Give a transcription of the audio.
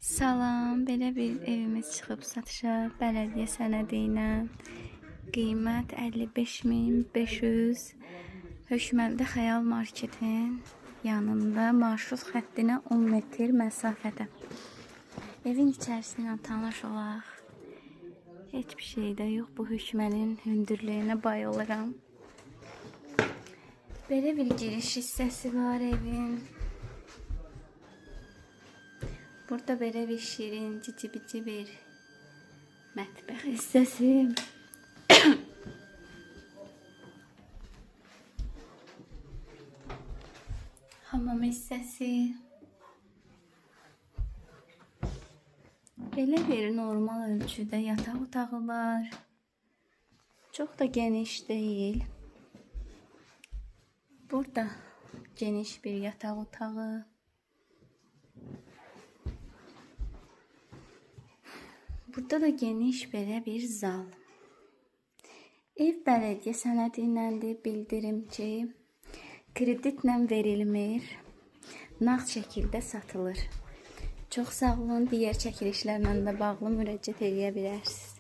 Salam, belə bir evimiz çıxıb satışa bələdiyyə sənədi ilə. Qiymət 55.500. Hökməldə Xəyal Marketin yanında marşrut xəttinə 10 metr məsafədə. Evin içərisindən tanış olaq. Heç bir şey də yox, bu hökməlin hündürlüyünə bayılıram. Belə bir giriş hissəsi var evin. Burada belə bir şirin, cici bir mətbəx hissəsi. Hamam hissəsi. Belə bir normal ölçüdə yataq otağı var. Çox da geniş deyil. Burada geniş bir yataq otağı. Burada da geniş belə bir zal. Ev bələdiyyə sənədi iləndir. Bildirim ki, kreditlə verilmir, nağd şəkildə satılır. Çox sağ olun, digər çəkilişlərlə də bağlı müraciət edə bilərsiniz.